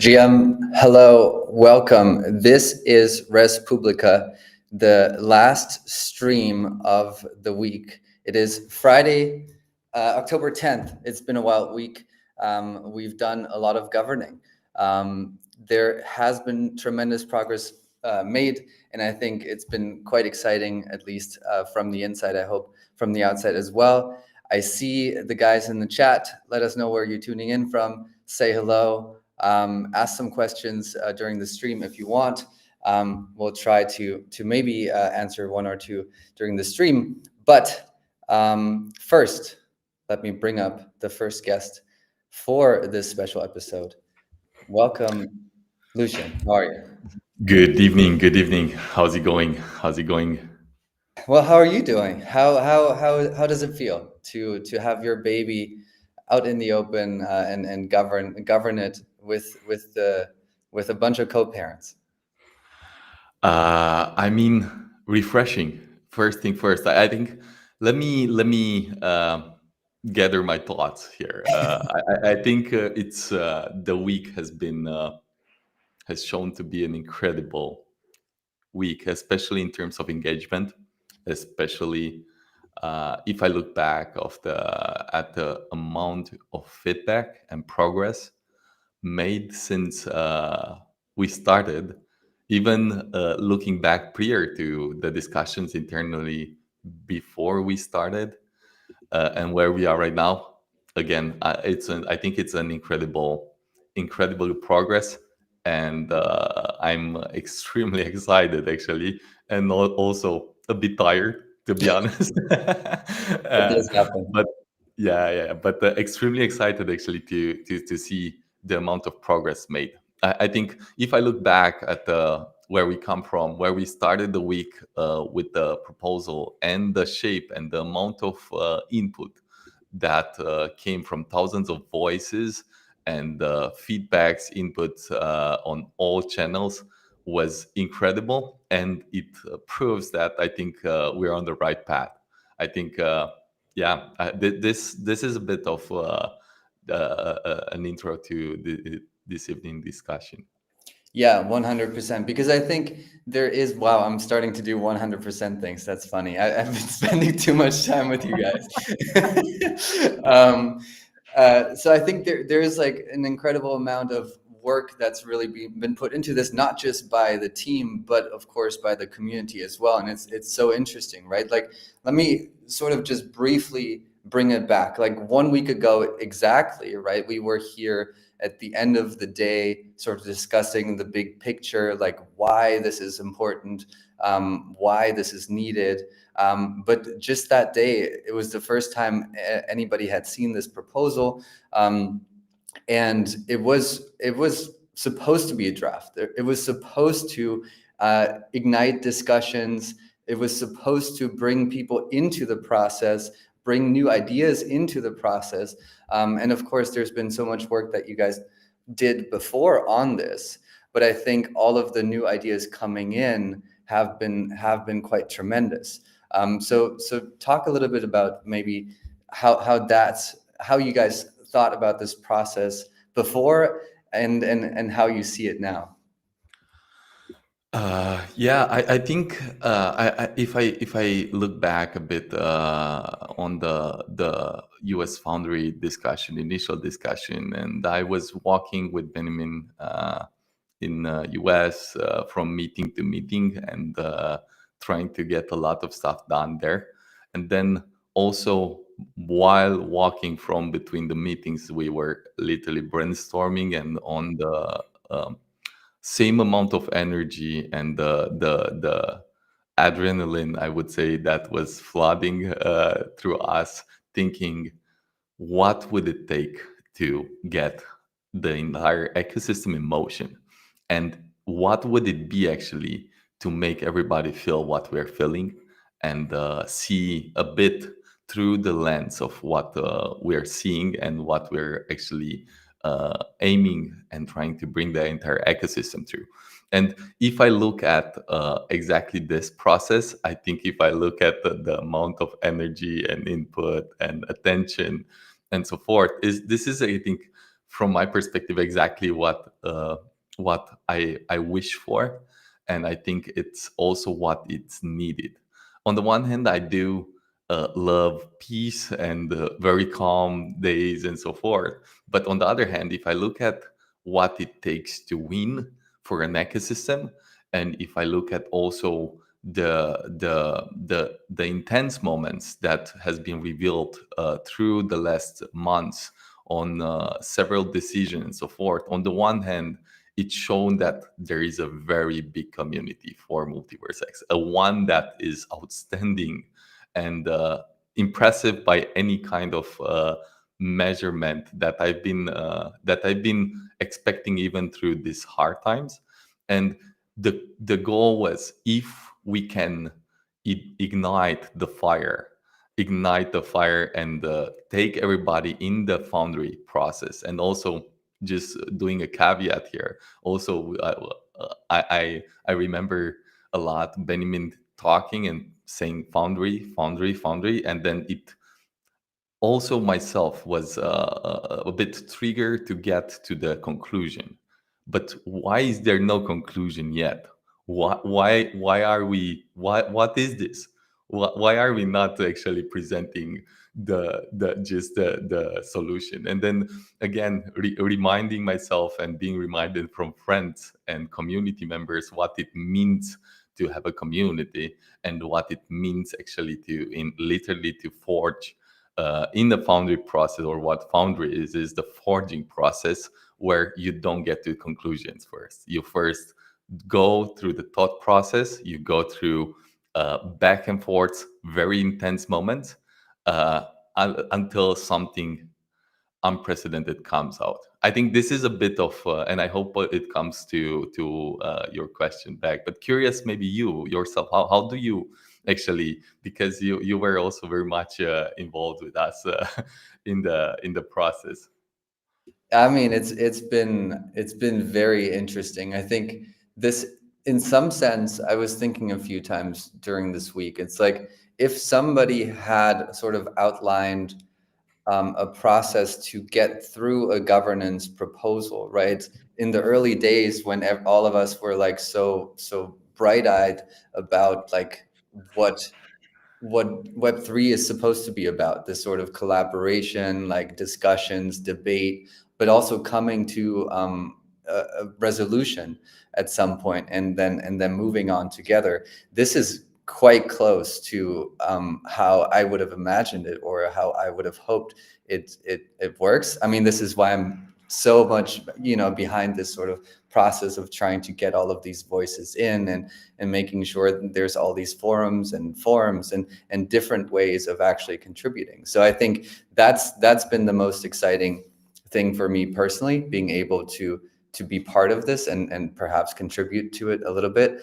GM, hello, welcome. This is Res Publica, the last stream of the week. It is Friday, October 10th. It's been a wild week. We've done a lot of governing. There has been tremendous progress made, and I think it's been quite exciting, at least from the inside, I hope from the outside as well. I see the guys in the chat. Let us know where you're tuning in from. Say hello. Ask some questions during the stream if you want. We'll try to maybe answer one or two during the stream. But first, let me bring up the first guest for this special episode. Welcome, Lucian. How are you? Good evening. Good evening. How's it going? Well, how are you doing? How does it feel to have your baby out in the open and govern it with a bunch of co-parents? Refreshing. First thing first. I think let me gather my thoughts here. I think it's the week has shown to be an incredible week, especially in terms of engagement, especially if I look back at the amount of feedback and progress made since we started, even looking back prior to the discussions internally before we started, and where we are right now. Again, I think it's an incredible progress, and I'm extremely excited actually, and also a bit tired, to be honest. It does happen. But but extremely excited actually to see the amount of progress made. I think if I look back at where we come from, where we started the week with the proposal and the shape and the amount of input that came from thousands of voices and feedbacks, inputs on all channels was incredible, and it proves that I think we're on the right path. I think this is a bit of an intro to this evening discussion. Yeah, 100%. Because I think there is, wow, I'm starting to do 100% things. That's funny. I've been spending too much time with you guys. So I think there is like an incredible amount of work that's really been put into this, not just by the team, but of course by the community as well. And it's so interesting, right? Like, let me sort of just briefly bring it back. Like 1 week ago, exactly, right? We were here at the end of the day, sort of discussing the big picture, like why this is important, why this is needed. But just that day, it was the first time anybody had seen this proposal. And it was supposed to be a draft. It was supposed to ignite discussions. It was supposed to bring people into the process, bring new ideas into the process. And of course, there's been so much work that you guys did before on this, but I think all of the new ideas coming in have been quite tremendous. So talk a little bit about maybe how you guys thought about this process before and how you see it now. I think if I look back a bit on the U.S. Foundry discussion, initial discussion, and I was walking with Beniamin in U.S. From meeting to meeting and trying to get a lot of stuff done there, and then also while walking from between the meetings, we were literally brainstorming and on the same amount of energy and the adrenaline, I would say, that was flooding through us, thinking, what would it take to get the entire ecosystem in motion, and what would it be actually to make everybody feel what we're feeling and see a bit through the lens of what we're seeing and what we're actually aiming and trying to bring the entire ecosystem through. And if I look at exactly this process, I think if I look at the amount of energy and input and attention and so forth, this is, I think, from my perspective, exactly what I wish for, and I think it's also what it's needed. On the one hand, I do love peace and very calm days and so forth. But on the other hand, if I look at what it takes to win for an ecosystem, and if I look at also the intense moments that has been revealed through the last months on several decisions and so forth. On the one hand, it's shown that there is a very big community for MultiversX, a one that is outstanding and impressive by any kind of measurement that I've been expecting even through these hard times. And the goal was, if we can ignite the fire, and take everybody in the foundry process. And also, just doing a caveat here, also I remember a lot Beniamin talking and saying foundry, and then it also myself was a bit triggered to get to the conclusion. But why is there no conclusion yet? Why are we, what is this? Why are we not actually presenting the solution? And then again, reminding myself and being reminded from friends and community members what it means to have a community, and what it means actually to literally to forge in the foundry process. Or what foundry is the forging process, where you don't get to conclusions first. You first go through the thought process, you go through back and forth, very intense moments, until something unprecedented comes out. I think this is a bit of, and I hope it comes to your question back. But curious, maybe you yourself, how do you actually, because you were also very much involved with us in the process. I mean, it's been very interesting. I think this, in some sense, I was thinking a few times during this week. It's like, if somebody had sort of outlined a process to get through a governance proposal, right? In the early days, when all of us were like so bright-eyed about like what Web3 is supposed to be about, this sort of collaboration, like discussions, debate, but also coming to a resolution at some point, and then moving on together. This is quite close to how I would have imagined it, or how I would have hoped it works. I mean, this is why I'm so much, behind this sort of process of trying to get all of these voices in, and making sure that there's all these forums and different ways of actually contributing. So I think that's been the most exciting thing for me personally, being able to be part of this, and perhaps contribute to it a little bit.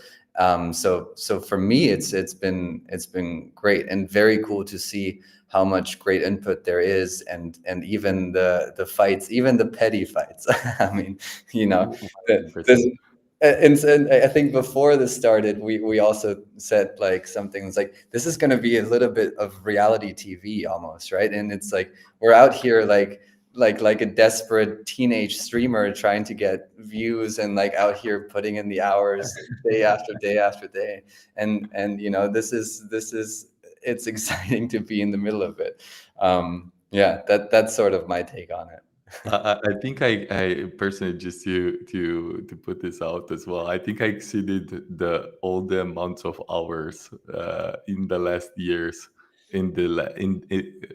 So for me, it's been great and very cool to see how much great input there is, and even the fights, even the petty fights. I mean, this, 100%. and I think before this started, we also said like something like, this is going to be a little bit of reality TV almost, right? And it's like, we're out here like a desperate teenage streamer trying to get views, and like out here putting in the hours day after day after day. And this is it's exciting to be in the middle of it. Yeah, that's sort of my take on it. I think I personally, just to put this out as well, I think I exceeded all the amounts of hours in the last years,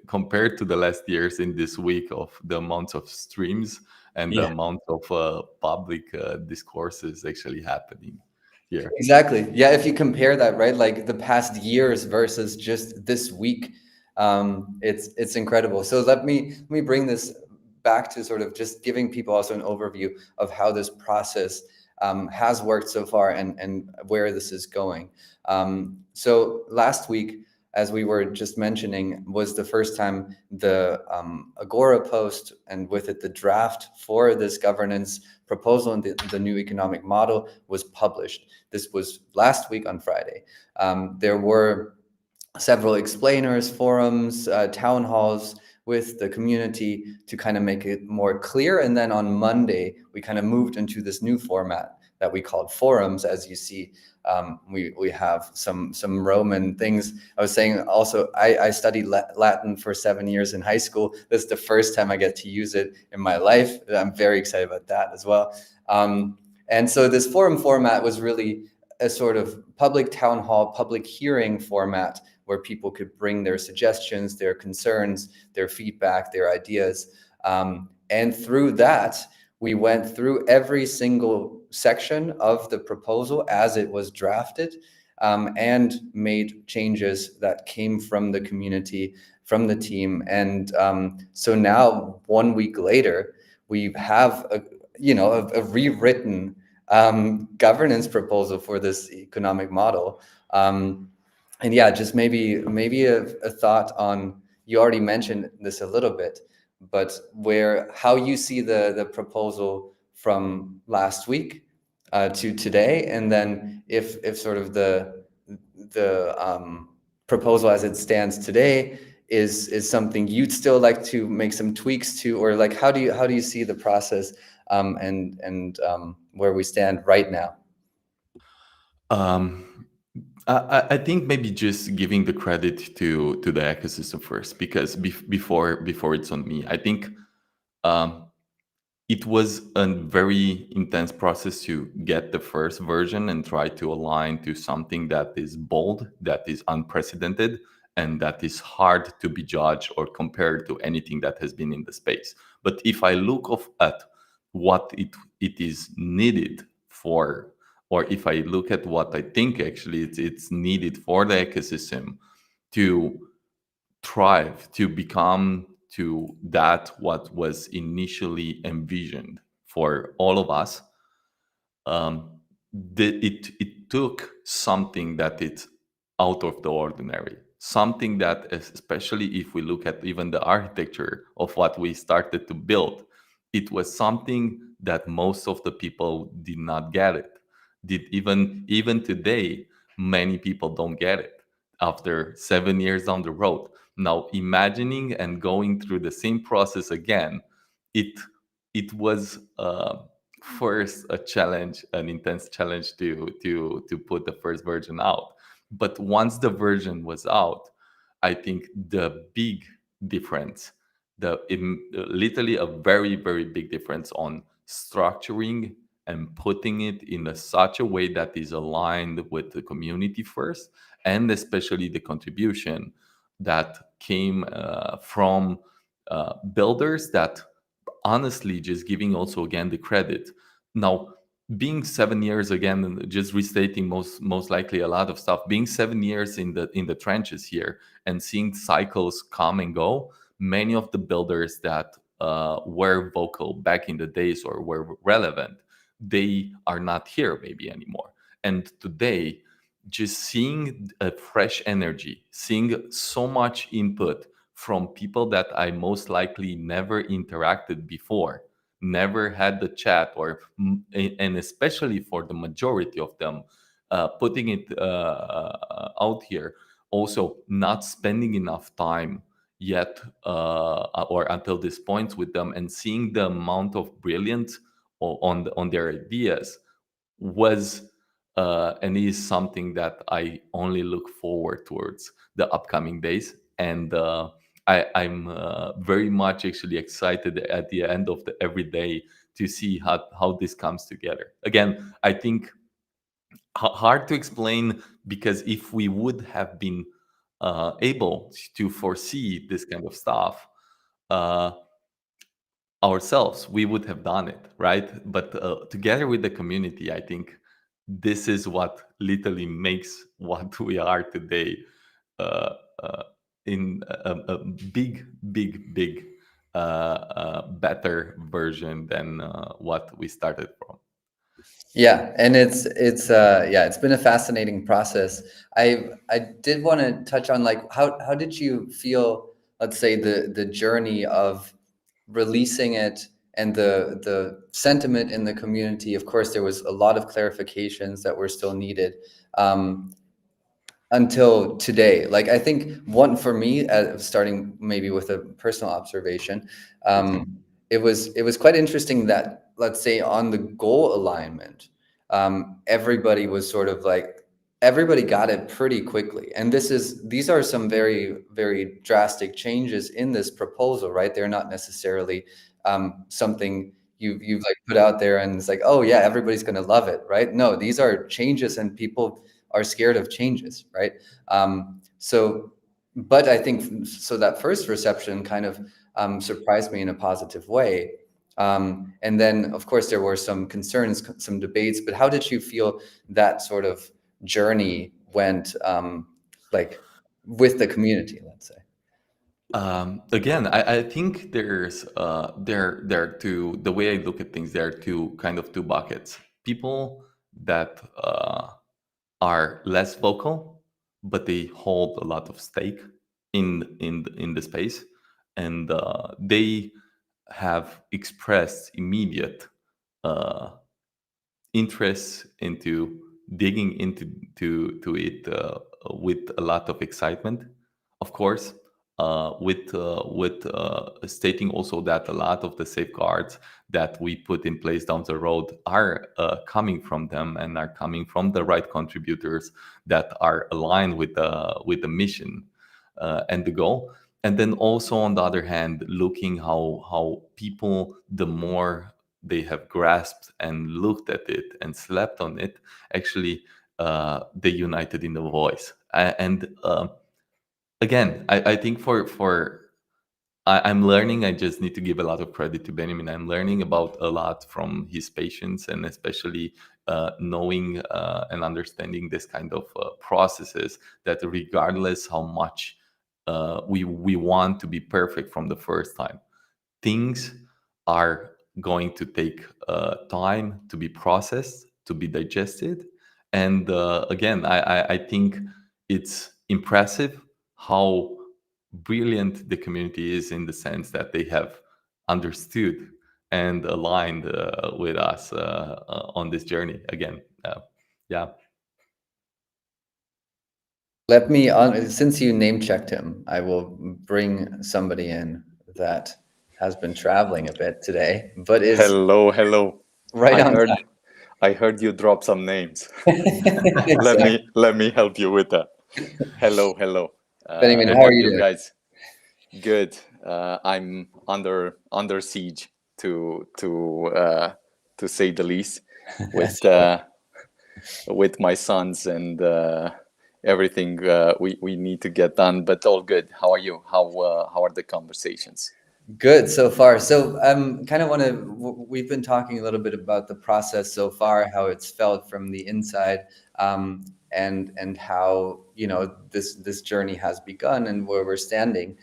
compared to the last years, in this week, of the amounts of streams and the Yeah. amount of public discourses actually happening here. Exactly. Yeah, if you compare that, right, like the past years versus just this week, it's incredible. So let me bring this back to sort of just giving people also an overview of how this process has worked so far, and where this is going. So last week, as we were just mentioning, was the first time the Agora post, and with it the draft for this governance proposal and the new economic model, was published. This was last week on Friday. There were several explainers, forums, town halls with the community to kind of make it more clear. And then on Monday, we kind of moved into this new format that we called forums. As you see, we have some Roman things. I was saying also, I studied Latin for 7 years in high school. This is the first time I get to use it in my life. I'm very excited about that as well. And so this forum format was really a sort of public town hall, public hearing format where people could bring their suggestions, their concerns, their feedback, their ideas. And through that, we went through every single section of the proposal as it was drafted, and made changes that came from the community, from the team. And so now, 1 week later, we have a rewritten governance proposal for this economic model. And yeah, just maybe a thought on, you already mentioned this a little bit, but how you see the proposal from last week to today, and then if sort of the proposal as it stands today is something you'd still like to make some tweaks to, or like how do you see the process and where we stand right now? I think maybe just giving the credit to the ecosystem first, because before it's on me. I think it was a very intense process to get the first version and try to align to something that is bold, that is unprecedented, and that is hard to be judged or compared to anything that has been in the space. But if I look at what it is needed for, or if I look at what I think actually it's needed for the ecosystem to thrive, to become to that what was initially envisioned for all of us, it took something that it's out of the ordinary, something that, especially if we look at even the architecture of what we started to build, it was something that most of the people did not get it. Did even today, many people don't get it after 7 years down the road. Now, imagining and going through the same process again, it was first a challenge, an intense challenge to put the first version out. But once the version was out, I think the big difference, literally a very very big difference on structuring and putting it in such a way that is aligned with the community first, and especially the contribution that came from builders that honestly, just giving also again the credit. Now, being 7 years again, and just restating most likely a lot of stuff, being 7 years in the trenches here and seeing cycles come and go, many of the builders that were vocal back in the days or were relevant, they are not here maybe anymore. And today, just seeing a fresh energy, seeing so much input from people that I most likely never interacted before, never had the chat, and especially for the majority of them, putting it out here, also not spending enough time yet or until this point with them, and seeing the amount of brilliance on their ideas was and is something that I only look forward towards the upcoming days. And I'm very much actually excited at the end of every day to see how this comes together. Again, I think hard to explain, because if we would have been able to foresee this kind of stuff uh, ourselves, we would have done it, right? But together with the community, I think this is what literally makes what we are today uh, uh, in a big better version than what we started from. Yeah, and it's been a fascinating process. I did want to touch on, like, how did you feel, let's say, the journey of releasing it and the sentiment in the community? Of course, there was a lot of clarifications that were still needed. until today. Like, I think one for me, starting maybe with a personal observation, it was quite interesting that, let's say, on the goal alignment, everybody was sort of like, everybody got it pretty quickly. And these are some very, very drastic changes in this proposal, right? They're not necessarily something you've like put out there and it's like, oh yeah, everybody's going to love it, right? No, these are changes and people are scared of changes, right? So, but I think so that first reception kind of surprised me in a positive way. And then, of course, there were some concerns, some debates. But how did you feel that sort of journey went, like with the community? Let's say. Again, I think there are two. The way I look at things, there are two buckets. People that are less vocal, but they hold a lot of stake in the space, and they have expressed immediate uh, interest into digging into it with a lot of excitement, of course, with stating also that a lot of the safeguards that we put in place down the road are coming from them and are coming from the right contributors that are aligned with the mission and the goal. And then also on the other hand, looking how people, the more they have grasped and looked at it and slept on it, actually they united in the voice. And again, I think I'm learning. I just need to give a lot of credit to Beniamin. I'm learning about a lot from his patients, and especially knowing and understanding this kind of processes, that regardless how much we want to be perfect from the first time, things are going to take time to be processed, to be digested. And again, I think it's impressive how brilliant the community is, in the sense that they have understood and aligned with us on this journey. Again, yeah. Let me on, since you name checked him, I will bring somebody in that has been traveling a bit today, but is Hello. right I on heard time. I heard you drop some names. Exactly. Let me help you with that. Hello. Benjamin, How how are about you you doing? guys? Good. I'm under siege to say the least, That's with my sons and everything we need to get done. But all good. How are you? How are the conversations? good so far. So kind of want to, we've been talking a little bit about the process so far, how it's felt from the inside, and how, you know, this journey has begun and where we're standing.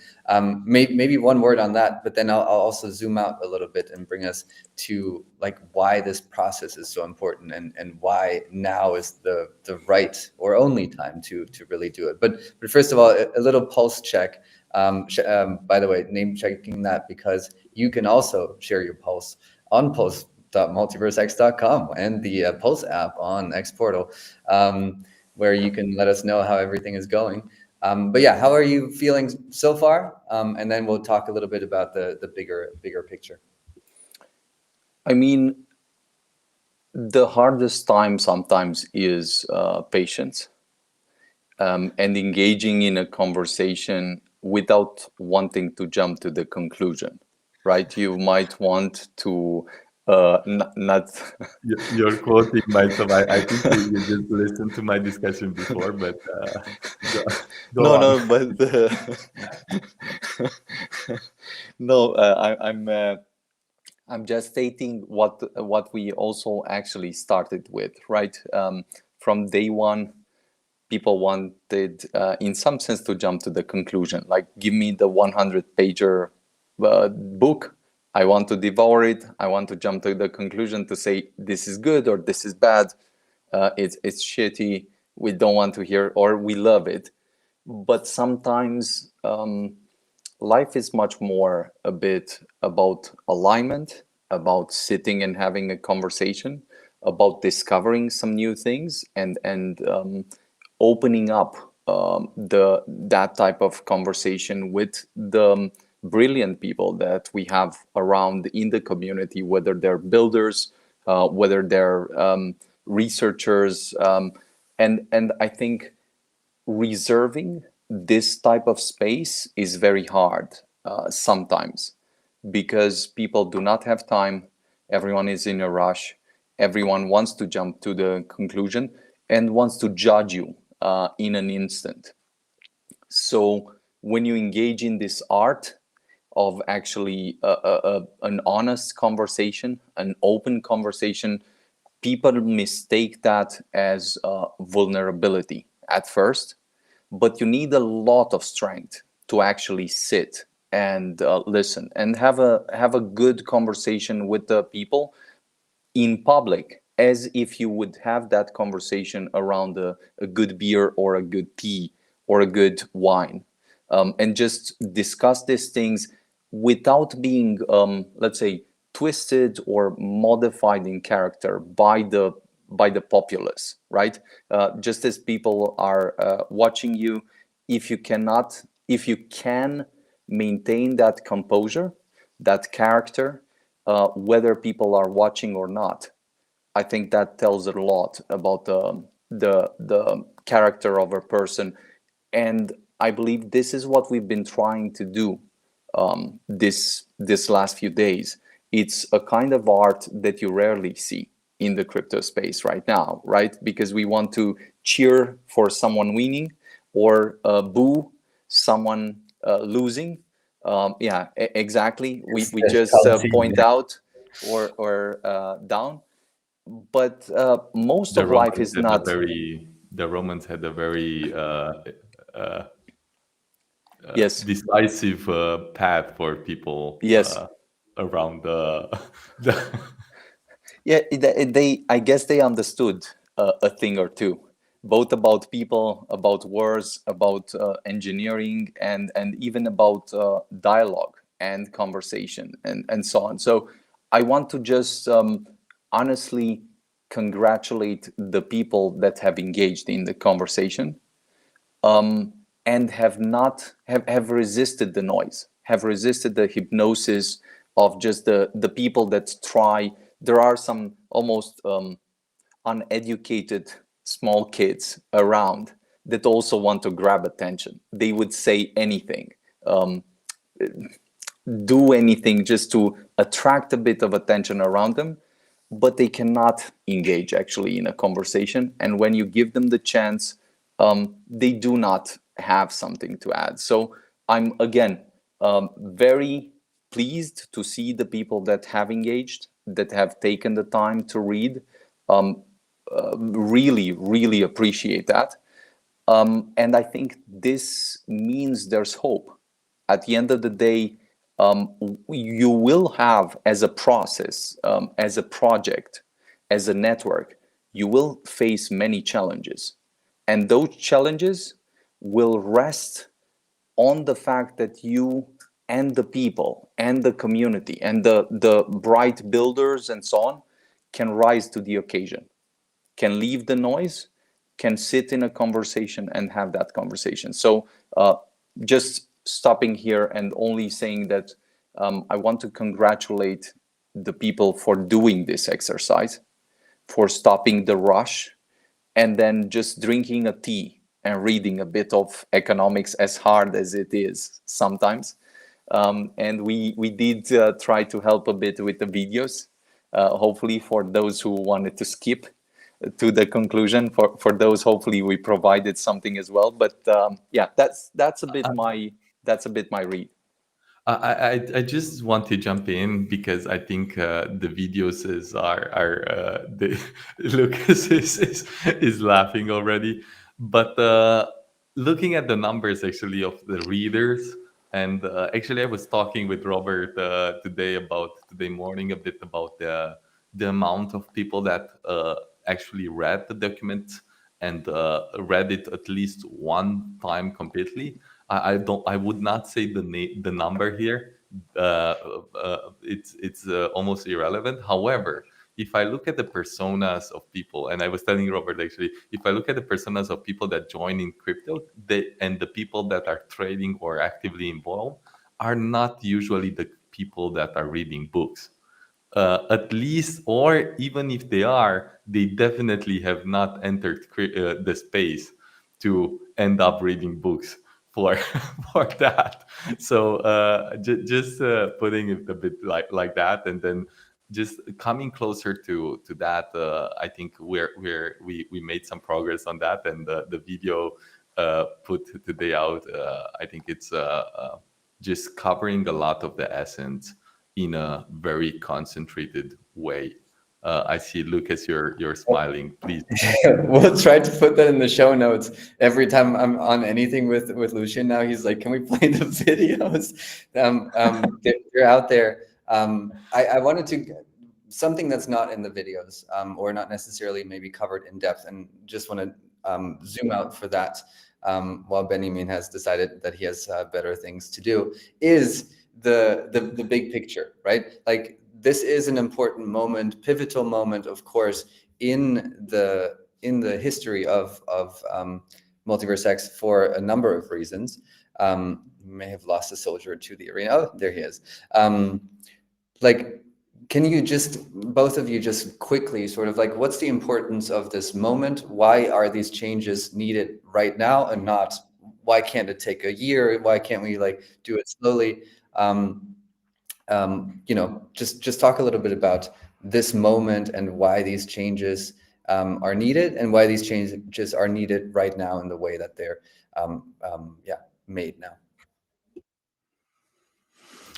Maybe one word on that, but then I'll also zoom out a little bit and bring us to like why this process is so important and why now is the right or only time to really do it. But first of all, a little pulse check. By the way, name checking that because you can also share your pulse on pulse.multiversX.com and the Pulse app on X Portal, where you can let us know how everything is going. But yeah, how are you feeling so far? And then we'll talk a little bit about the bigger picture. I mean, the hardest time sometimes is patience, and engaging in a conversation without wanting to jump to the conclusion, right? You might want to not. You're quoting myself. I think you just listened to my discussion before, but go on. No, but no, I'm just stating what we also actually started with, right? From day one, people wanted, in some sense, to jump to the conclusion. Like, give me the 100-pager book. I want to devour it. I want to jump to the conclusion to say this is good or this is bad. It's shitty. We don't want to hear, or we love it. But sometimes life is much more a bit about alignment, about sitting and having a conversation, about discovering some new things and opening up that type of conversation with the brilliant people that we have around in the community, whether they're builders, whether they're researchers, and I think reserving this type of space is very hard sometimes, because people do not have time. Everyone is in a rush. Everyone wants to jump to the conclusion and wants to judge you in an instant. So when you engage in this art of actually an honest conversation, an open conversation, people mistake that as vulnerability at first, but you need a lot of strength to actually sit and listen and have a good conversation with the people in public, as if you would have that conversation around a good beer or a good tea or a good wine, and just discuss these things without being, let's say, twisted or modified in character by the populace, right? Just as people are watching you, if you can maintain that composure, that character, whether people are watching or not, I think that tells a lot about the character of a person. And I believe this is what we've been trying to do this last few days. It's a kind of art that you rarely see in the crypto space right now, right? Because we want to cheer for someone winning or boo someone losing. Exactly. We just point out or down. But most The of life Romans is had a not. very uh, Yes. decisive path for people Yes. around the Yeah, they I guess they understood a thing or two, both about people, about wars, about engineering, and even about dialogue and conversation and so on. So I want to just honestly congratulate the people that have engaged in the conversation, and have resisted the noise, have resisted the hypnosis of just the people that try. There are some almost uneducated small kids around that also want to grab attention. They would say anything, do anything just to attract a bit of attention around them, but they cannot engage actually in a conversation. And when you give them the chance, they do not have something to add. So I'm again very pleased to see the people that have engaged, that have taken the time to read. Really appreciate that. And I think this means there's hope. At the end of the day, you will have, as a process, as a project, as a network, you will face many challenges. And those challenges will rest on the fact that you and the people and the community and the bright builders and so on can rise to the occasion, can leave the noise, can sit in a conversation and have that conversation. So just stopping here and only saying that I want to congratulate the people for doing this exercise, for stopping the rush, and then just drinking a tea and reading a bit of economics, as hard as it is sometimes. And we did try to help a bit with the videos, hopefully for those who wanted to skip to the conclusion. For those, hopefully we provided something as well. But yeah, that's a bit my read. I just want to jump in because I think the videos are the Lucas is laughing already, but looking at the numbers actually of the readers, and actually I was talking with Robert today morning a bit about the amount of people that actually read the document and read it at least one time completely. I would not say the number here. It's almost irrelevant. However, if I look at the personas of people, and I was telling Robert actually, if I look at the personas of people that join in crypto, and the people that are trading or actively involved are not usually the people that are reading books. At least, or even if they are, they definitely have not entered the space to end up reading books for for that. So just putting it a bit like that, and then just coming closer to that. I think we made some progress on that, and the video put today out. I think it's just covering a lot of the essence in a very concentrated way. I see, Lucas, you're smiling. Please. We'll try to put that in the show notes. Every time I'm on anything with Lucian now, he's like, "Can we play the videos?" They're out there. I wanted to something that's not in the videos, or not necessarily maybe covered in depth, and just want to zoom out for that. While Beniamin has decided that he has better things to do, is the big picture, right? Like, this is an important moment, pivotal moment, of course, in the history of MultiversX for a number of reasons. You may have lost a soldier to the arena. Oh, there he is. Like, can you just, both of you, just quickly sort of like, what's the importance of this moment? Why are these changes needed right now and not, why can't it take a year? Why can't we like do it slowly? Just talk a little bit about this moment and why these changes are needed, and why these changes are needed right now in the way that they're made now.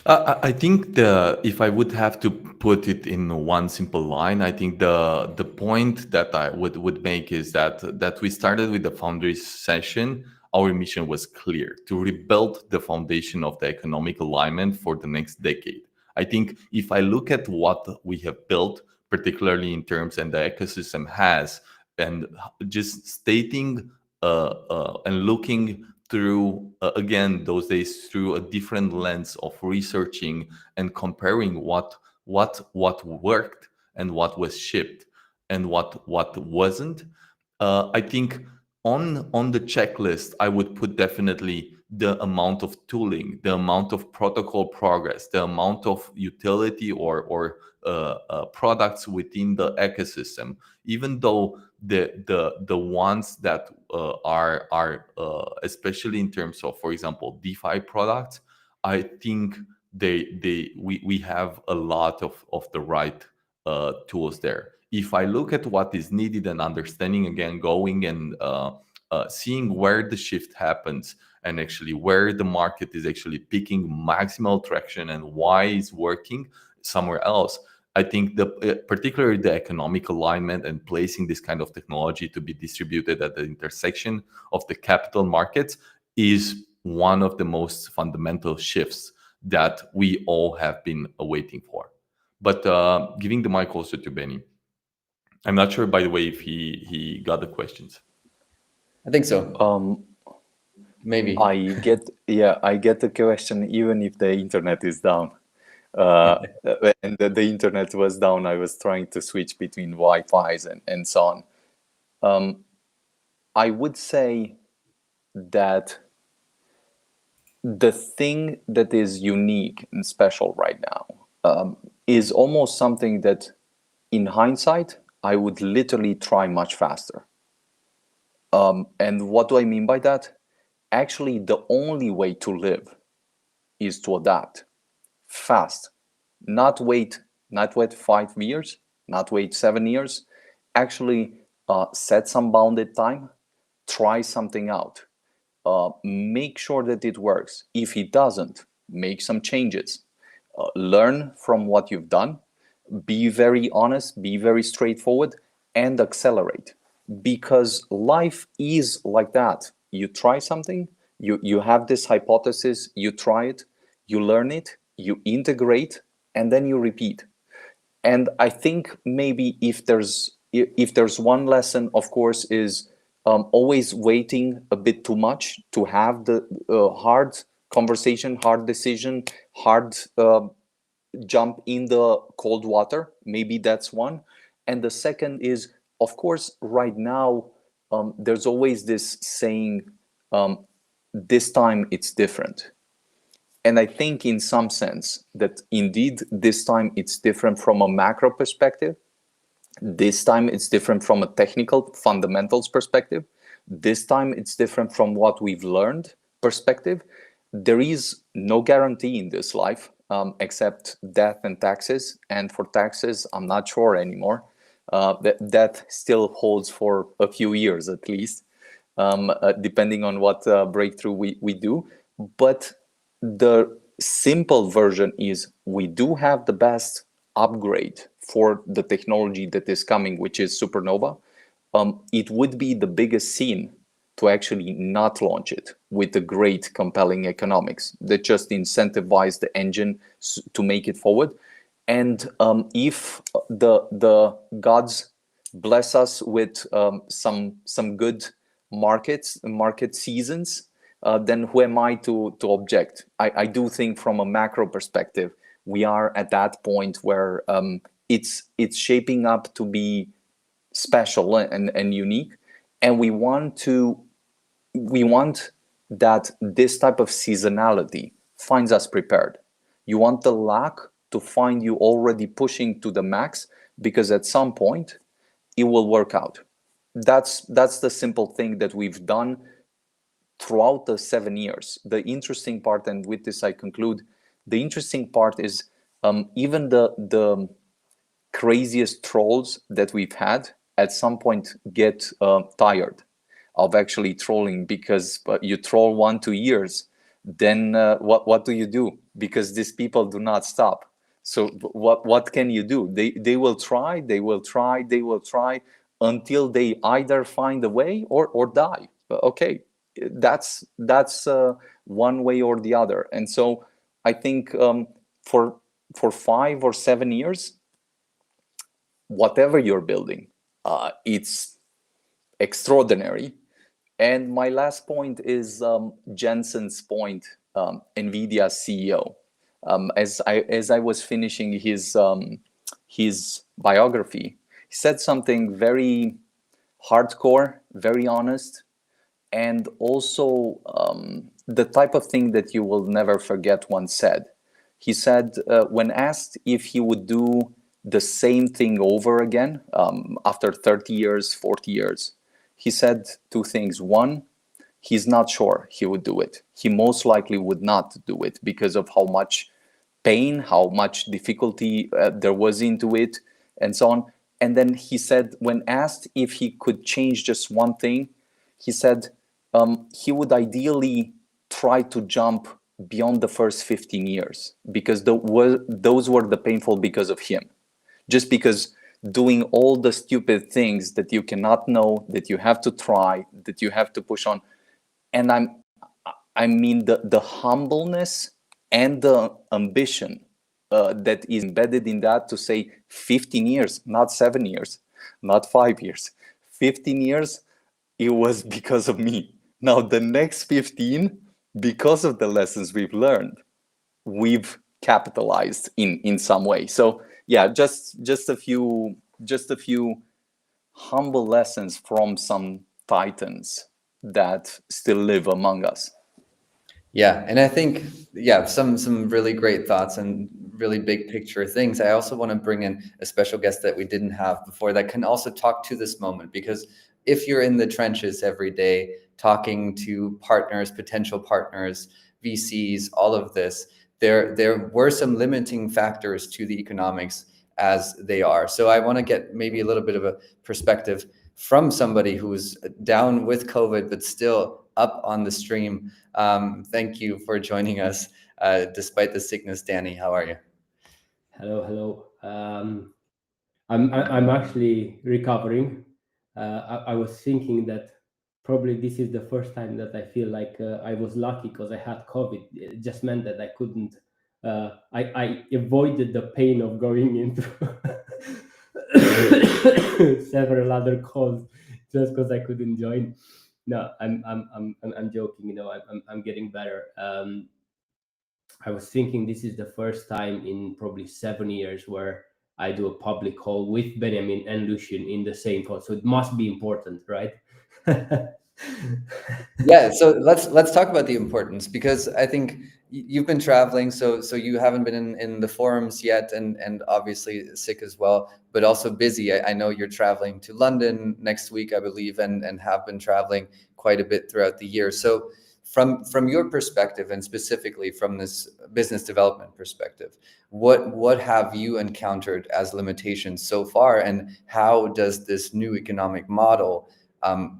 I think if I would have to put it in one simple line, I think the point that I would make is that we started with the Foundries session. Our mission was clear: to rebuild the foundation of the economic alignment for the next decade. I think if I look at what we have built, particularly in terms and the ecosystem has, and just stating and looking through again those days through a different lens of researching and comparing what worked and what was shipped and what wasn't. I think on the checklist I would put definitely the amount of tooling, the amount of protocol progress, the amount of utility or products within the ecosystem. Even though the ones that are especially in terms of, for example, DeFi products, I think we have a lot of the right tools there. If I look at what is needed and understanding, again, going and seeing where the shift happens and actually where the market is actually picking maximal traction and why it's working somewhere else, I think particularly the economic alignment and placing this kind of technology to be distributed at the intersection of the capital markets is one of the most fundamental shifts that we all have been waiting for. But giving the mic also to Benny. I'm not sure, by the way, if he got the questions. I think so. Maybe. I get the question even if the internet is down. And the internet was down, I was trying to switch between Wi-Fi's and so on. I would say that the thing that is unique and special right now is almost something that, in hindsight, I would literally try much faster. And what do I mean by that? Actually, the only way to live is to adapt fast. Not wait 5 years, not wait 7 years. Actually, set some bounded time, try something out. Make sure that it works. If it doesn't, make some changes. Learn from what you've done. Be very honest, be very straightforward, and accelerate. Because life is like that. You try something, you have this hypothesis, you try it, you learn it, you integrate, and then you repeat. And I think maybe if there's one lesson, of course, is always waiting a bit too much to have the hard conversation, hard decision, hard jump in the cold water. Maybe that's one. And the second is, of course, right now, there's always this saying, this time it's different. And I think in some sense that indeed this time it's different from a macro perspective. This time it's different from a technical fundamentals perspective. This time it's different from what we've learned perspective. There is no guarantee in this life except death and taxes. And for taxes, I'm not sure anymore. That still holds for a few years at least, depending on what breakthrough we do. But the simple version is we do have the best upgrade for the technology that is coming, which is supernova. It would be the biggest sin to actually not launch it with the great compelling economics that just incentivize the engine to make it forward. And if the gods bless us with some good market seasons, then who am I to object? I do think from a macro perspective, we are at that point where it's shaping up to be special and unique, and we want that this type of seasonality finds us prepared. You want the luck to find you already pushing to the max, because at some point it will work out. That's the simple thing that we've done throughout the 7 years. The interesting part, and with this I conclude, the interesting part is even the craziest trolls that we've had at some point get tired of actually trolling, because you troll 1-2 years, then what do you do? Because these people do not stop. So what can you do? They will try until they either find a way or die. Okay, that's one way or the other. And so I think for 5 or 7 years, whatever you're building, it's extraordinary. And my last point is Jensen's point, NVIDIA CEO. As I was finishing his biography, he said something very hardcore, very honest, and also the type of thing that you will never forget once said. He said, when asked if he would do the same thing over again after 30 years, 40 years, he said 2 things. One, he's not sure he would do it. He most likely would not do it because of how much pain, how much difficulty there was into it, and so on. And then he said, when asked if he could change just one thing, he said he would ideally try to jump beyond the first 15 years, because those were the painful because of him. Just because doing all the stupid things that you cannot know, that you have to try, that you have to push on. And I mean the humbleness and the ambition that is embedded in that, to say 15 years, not 7 years, not 5 years, 15 years, it was because of me. Now the next 15, because of the lessons we've learned, we've capitalized in some way. So yeah, just a few humble lessons from some titans that still live among us. Yeah, and I think some really great thoughts and really big picture things. I also want to bring in a special guest that we didn't have before that can also talk to this moment, because if you're in the trenches every day talking to partners, potential partners, VCs, all of this, there were some limiting factors to the economics as they are. So I want to get maybe a little bit of a perspective from somebody who's down with COVID, but still up on the stream. Thank you for joining us despite the sickness, Danny. How are you? Hello. I'm actually recovering. I was thinking that probably this is the first time that I feel like I was lucky because I had COVID. It just meant that I couldn't. I avoided the pain of going into several other calls just because I couldn't join. No, I'm joking. I'm getting better. I was thinking this is the first time in probably 7 years where I do a public call with Beniamin and Lucian in the same call. So it must be important, right? Yeah, so let's talk about the importance, because I think you've been traveling, so you haven't been in the forums yet, and obviously sick as well, but also busy. I know you're traveling to London next week, I believe, and have been traveling quite a bit throughout the year. So from your perspective, and specifically from this business development perspective, what have you encountered as limitations so far, and how does this new economic model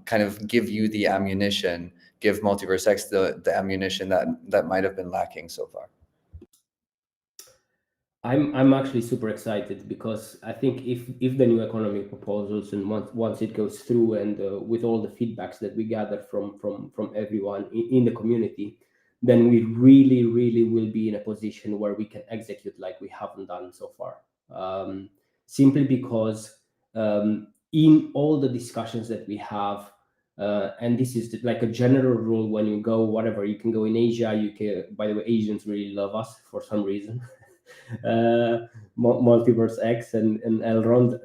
kind of give you the ammunition, give MultiversX the ammunition that might have been lacking so far? I'm actually super excited, because I think if the new economic proposals, and once it goes through, and with all the feedbacks that we gather from everyone in the community, then we really will be in a position where we can execute like we haven't done so far. Simply because in all the discussions that we have, and this is like a general rule when you go, whatever, you can go in Asia, you can, by the way, Asians really love us for some reason. MultiversX and Elrond,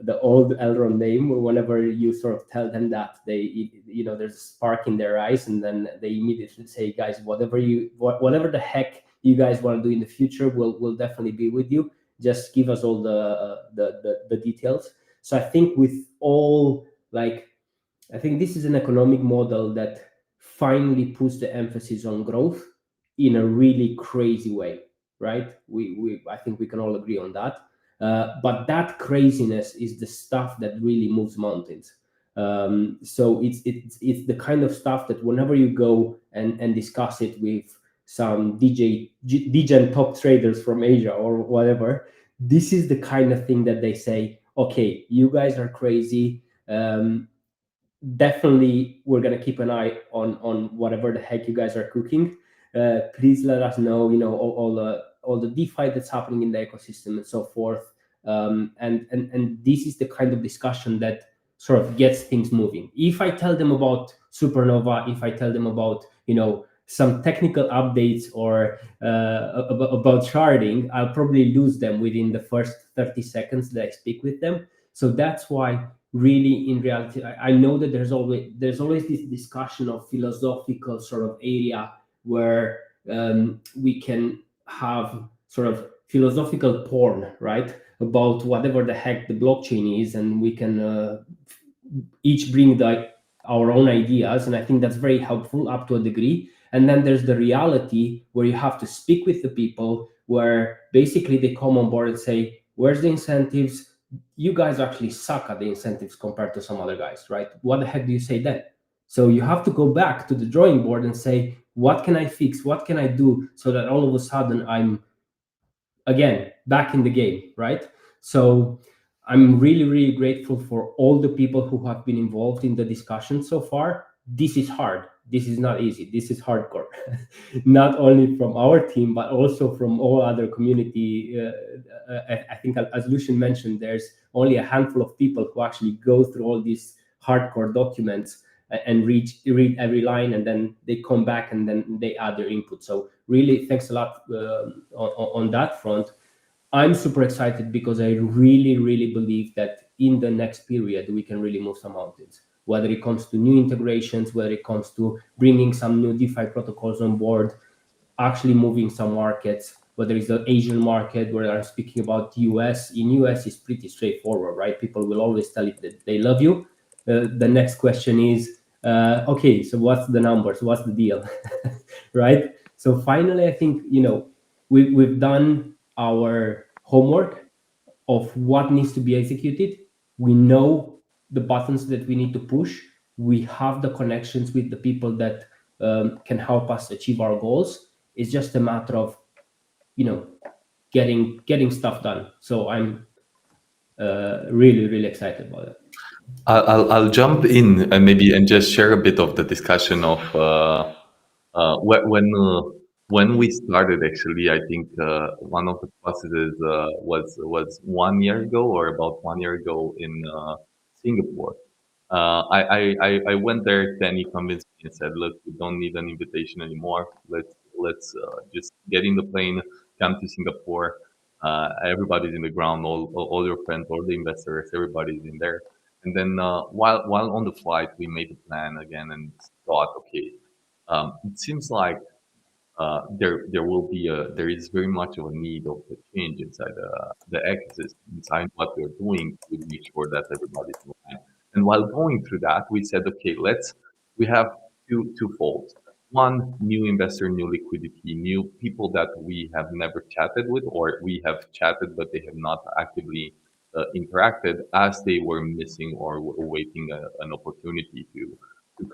the old Elrond name. Whenever you sort of tell them that, they, there's a spark in their eyes, and then they immediately say, "Guys, whatever the heck you guys want to do in the future, we'll definitely be with you. Just give us all the details." So I think with all, like, I think this is an economic model that finally puts the emphasis on growth in a really crazy way, right? I think we can all agree on that. But that craziness is the stuff that really moves mountains. So it's the kind of stuff that whenever you go and discuss it with some DJ and top traders from Asia or whatever, this is the kind of thing that they say, okay, you guys are crazy. Definitely we're going to keep an eye on whatever the heck you guys are cooking. Please let us know, all the DeFi that's happening in the ecosystem and so forth. And this is the kind of discussion that sort of gets things moving. If I tell them about Supernova, if I tell them about, some technical updates or about sharding, I'll probably lose them within the first 30 seconds that I speak with them. So that's why, really, in reality, I know that there's always this discussion of philosophical sort of area where we can have sort of philosophical porn, right, about whatever the heck the blockchain is, and we can each bring our own ideas, and I think that's very helpful up to a degree. And then there's the reality where you have to speak with the people, where basically they come on board and say, where's the incentives? You guys actually suck at the incentives compared to some other guys, right? What the heck do you say then? So you have to go back to the drawing board and say, what can I fix? What can I do so that all of a sudden I'm, again, back in the game, right? So I'm really grateful for all the people who have been involved in the discussion so far. This is hard. This is not easy. This is hardcore. Not only from our team, but also from all other community. I think, as Lucian mentioned, there's only a handful of people who actually go through all these hardcore documents and read every line, and then they come back and then they add their input. So really, thanks a lot on that front. I'm super excited because I really believe that in the next period we can really move some mountains, whether it comes to new integrations, whether it comes to bringing some new DeFi protocols on board, actually moving some markets, whether it's the Asian market, where I'm speaking about US. In US, is pretty straightforward, right? People will always tell you that they love you. The next question is, okay, so what's the numbers? What's the deal, right? So finally, I think, we've done our homework of what needs to be executed. We know the buttons that we need to push. We have the connections with the people that can help us achieve our goals. It's just a matter of, getting stuff done. So I'm really excited about it. I'll jump in and maybe and just share a bit of the discussion of when we started. Actually, I think one of the processes was 1 year ago, or about 1 year ago, in Singapore. I went there. Danny convinced me and said, "Look, we don't need an invitation anymore. let's just get in the plane, come to Singapore. Everybody's in the ground, all your friends, all the investors, everybody's in there. And then while on the flight, we made a plan again and thought, okay, it seems like there is very much of a need of a change inside the ecosystem, inside what we're doing to make sure that everybody's in line. And while going through that, we said, okay, we have two folds. One, new investor, new liquidity, new people that we have never chatted with, or we have chatted but they have not actively interacted as they were missing or waiting an opportunity to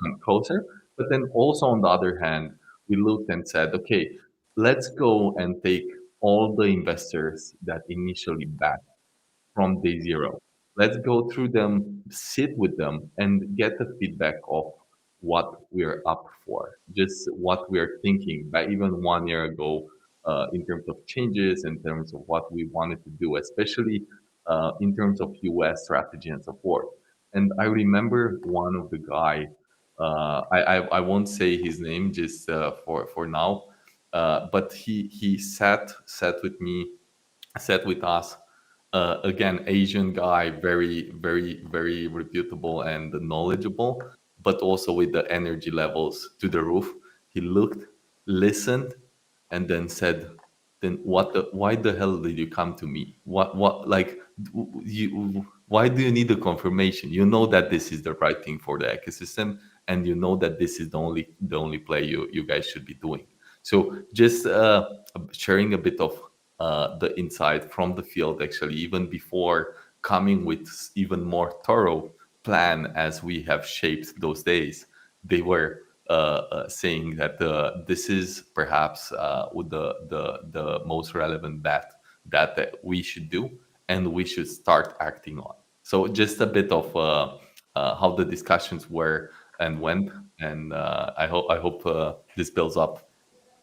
come closer. But then also on the other hand, we looked and said, okay, let's go and take all the investors that initially backed from day zero. Let's go through them, sit with them, and get the feedback of what we're up for, just what we're thinking by even 1 year ago in terms of changes, in terms of what we wanted to do, especially in terms of US strategy and support. And I remember one of the guy, I won't say his name just for now, but he sat with me, sat with us. Again, Asian guy, very reputable and knowledgeable, but also with the energy levels to the roof. He looked, listened, and then said, "Then why the hell did you come to me? Like, why do you need a confirmation? You know that this is the right thing for the ecosystem, and you know that this is the only play you guys should be doing." So just sharing a bit of the insight from the field, actually, even before coming with even more thorough plan as we have shaped those days, they were saying that this is perhaps with the most relevant bet that we should do and we should start acting on. So just a bit of how the discussions were and went, and I hope this builds up.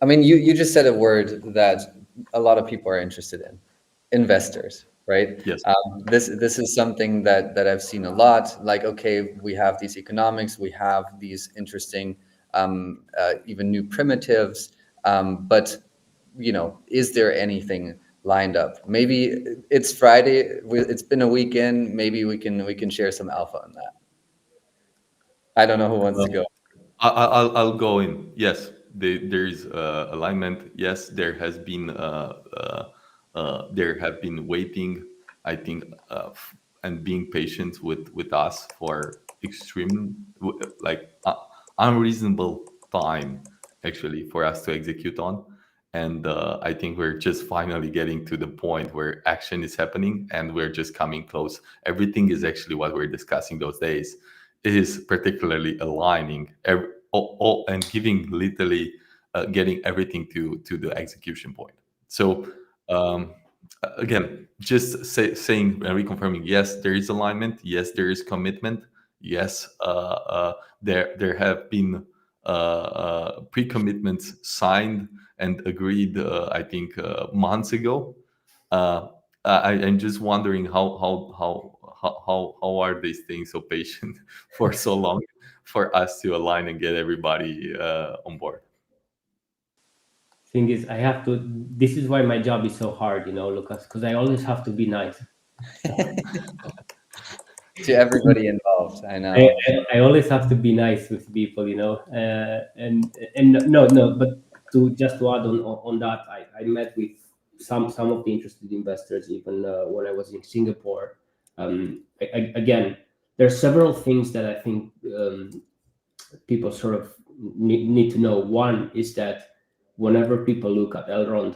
I mean, you just said a word that a lot of people are interested in: investors, right? Yes. This is something that I've seen a lot. Like, okay, we have these economics, we have these interesting, even new primitives, but is there anything lined up? Maybe it's Friday. It's been a weekend. Maybe we can share some alpha on that. I don't know who wants to go. I'll go in. Yes, there is alignment. Yes, there have been waiting, I think, and being patient with us for unreasonable time, actually, for us to execute on. And I think we're just finally getting to the point where action is happening and we're just coming close. Everything is actually what we're discussing those days is particularly aligning and giving literally getting everything to the execution point. So again, just saying and reconfirming, yes, there is alignment. Yes, there is commitment. Yes, there have been pre-commitments signed and agreed. I think months ago. I'm just wondering how are they staying so patient for so long for us to align and get everybody on board. Thing is, I have to. This is why my job is so hard, Lucas, because I always have to be nice to everybody involved. I know. I always have to be nice with people, and no, but to add on that, I met with some of the interested investors even when I was in Singapore. Again, there are several things that I think people sort of need to know. One is that whenever people look at Elrond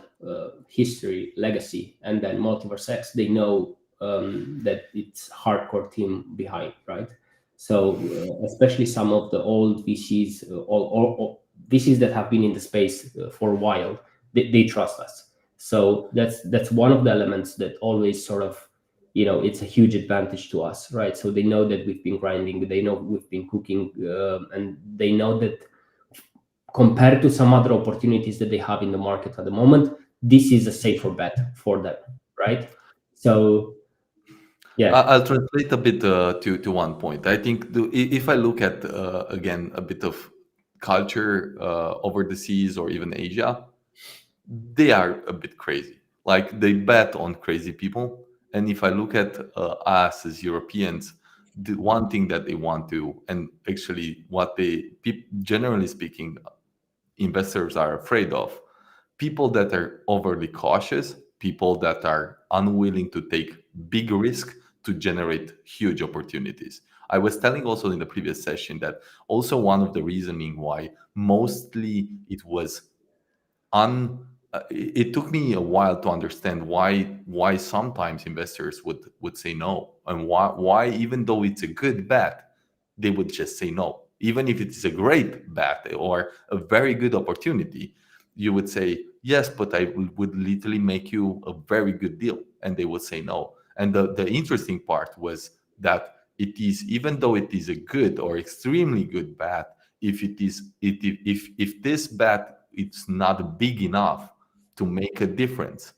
history, legacy, and then MultiversX, they know that it's hardcore team behind, right? So especially some of the old VCs, or VCs that have been in the space for a while, they trust us. So that's one of the elements that always sort of, it's a huge advantage to us, right? So they know that we've been grinding, they know we've been cooking, and they know that compared to some other opportunities that they have in the market at the moment, this is a safer bet for them, right? So yeah, I'll translate a bit to one point. I think if I look at again a bit of culture over the seas or even Asia, they are a bit crazy. Like they bet on crazy people. And if I look at us as Europeans, the one thing that they want to, and actually what generally speaking, investors are afraid of, people that are overly cautious, people that are unwilling to take big risk to generate huge opportunities. I was telling also in the previous session that also one of the reasoning why mostly it was it took me a while to understand why sometimes investors would say no, and why even though it's a good bet they would just say no. Even if it is a great bet or a very good opportunity, you would say yes, but I would literally make you a very good deal, and they would say no. And the interesting part was that it is, even though it is a good or extremely good bet, if this bet it's not big enough to make a difference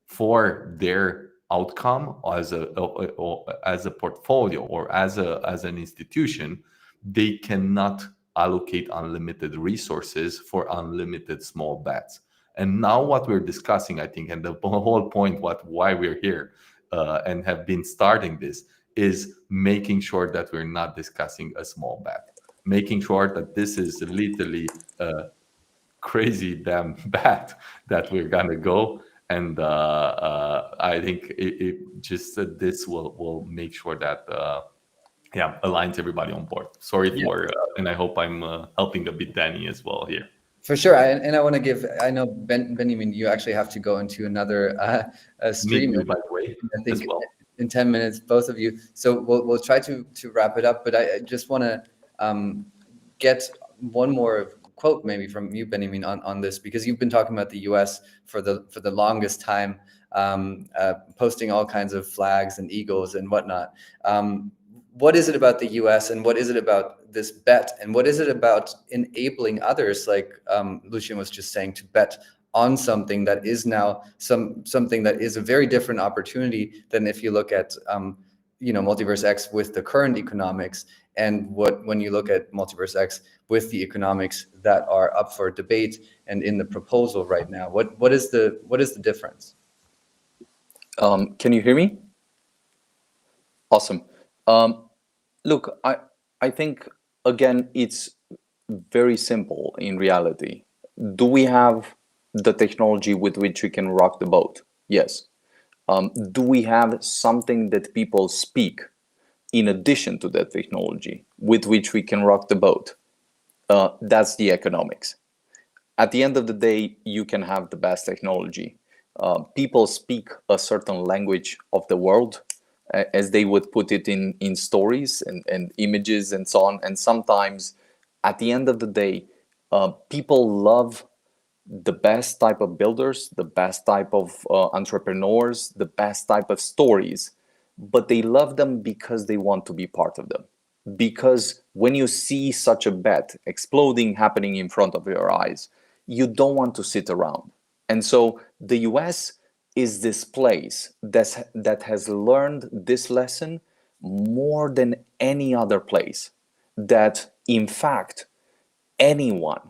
for their outcome as a portfolio or as an institution, they cannot allocate unlimited resources for unlimited small bets. And now what we're discussing, I think, and the whole point why we're here and have been starting this, is making sure that we're not discussing a small bet, making sure that this is literally crazy damn bad that we're gonna go. And I think it just this will make sure that aligns everybody on board. Sorry Yeah. for and I hope I'm helping a bit Danny as well here. For sure, and I want to give. I know Beniamin, you actually have to go into another stream. Me too, by the way, I think as well. in 10 minutes, both of you. So we'll try to wrap it up. But I just want to get one more quote maybe from you, Beniamin, on this, because you've been talking about the U.S. for the longest time, posting all kinds of flags and eagles and whatnot. What is it about the U.S. and what is it about this bet, and what is it about enabling others, like Lucian was just saying, to bet on something that is now something that is a very different opportunity than if you look at MultiversX with the current economics, and when you look at MultiversX with the economics that are up for debate and in the proposal right now. What is the difference? Can you hear me? Awesome. Look, I think, again, it's very simple in reality. Do we have the technology with which we can rock the boat? Yes. Do we have something that people speak in addition to that technology with which we can rock the boat? That's the economics. At the end of the day, you can have the best technology. People speak a certain language of the world, as they would put it in stories and images and so on. And sometimes, at the end of the day, people love the best type of builders, the best type of entrepreneurs, the best type of stories, but they love them because they want to be part of them. Because when you see such a bet exploding happening in front of your eyes, you don't want to sit around. And so the US is this place that has learned this lesson more than any other place, that in fact anyone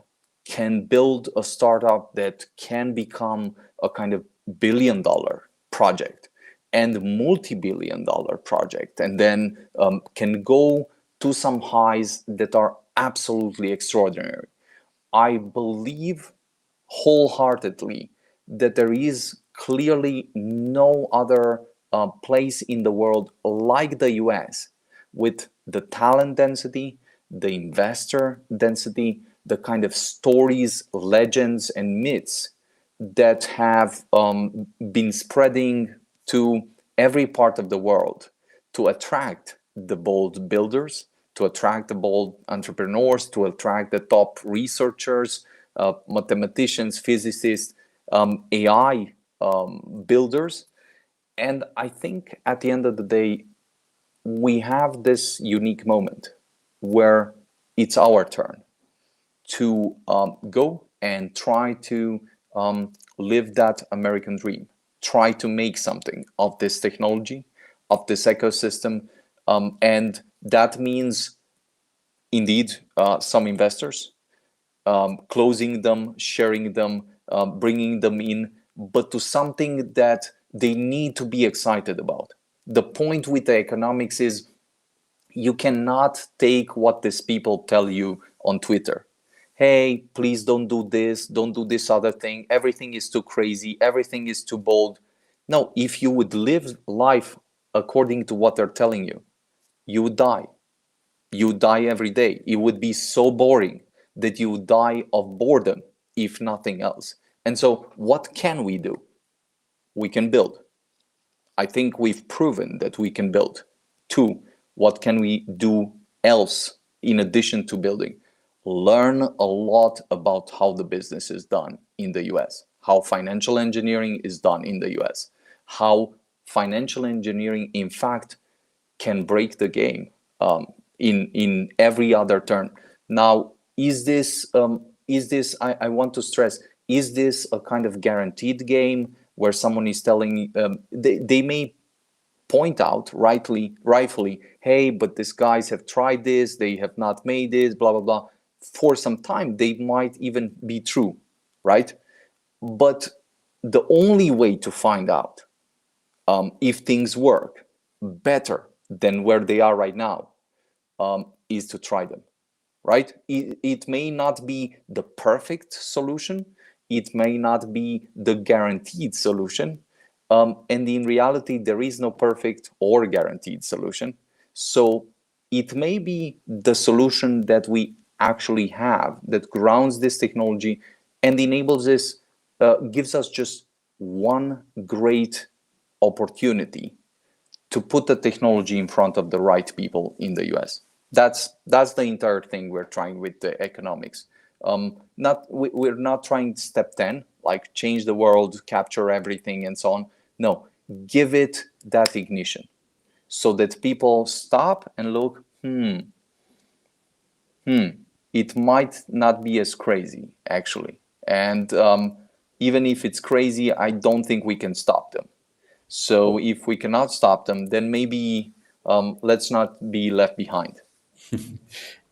can build a startup that can become a kind of billion-dollar project and multi-billion-dollar project, and then can go to some highs that are absolutely extraordinary. I believe wholeheartedly that there is clearly no other place in the world like the US, with the talent density, the investor density, the kind of stories, legends, and myths that have been spreading to every part of the world to attract the bold builders, to attract the bold entrepreneurs, to attract the top researchers, mathematicians, physicists, AI builders. And I think at the end of the day, we have this unique moment where it's our turn to go and try to live that American dream, try to make something of this technology, of this ecosystem. And that means indeed some investors. closing them, sharing them, bringing them in, but to something that they need to be excited about. The point with the economics is you cannot take what these people tell you on Twitter. Hey, please don't do this other thing. Everything is too crazy. Everything is too bold. No, if you would live life according to what they're telling you, you would die. You die every day. It would be so boring that you would die of boredom, if nothing else. And so what can we do? We can build. I think we've proven that we can build. 2, what can we do else in addition to building? Learn a lot about how the business is done in the US, how financial engineering is done in the US, how financial engineering, in fact, can break the game in every other turn. Now, is this, I want to stress, is this a kind of guaranteed game where someone is telling, they may point out rightfully, hey, but these guys have tried this, they have not made this, blah, blah, blah. For some time, they might even be true, right? But the only way to find out if things work better than where they are right now is to try them, right? It may not be the perfect solution. It may not be the guaranteed solution. And in reality, there is no perfect or guaranteed solution. So it may be the solution that we actually have that grounds this technology and enables this, gives us just one great opportunity to put the technology in front of the right people in the US. That's the entire thing we're trying with the economics. We're not trying step 10, like change the world, capture everything, and so on. No, give it that ignition so that people stop and look, it might not be as crazy, actually. And even if it's crazy, I don't think we can stop them. So if we cannot stop them, then maybe let's not be left behind.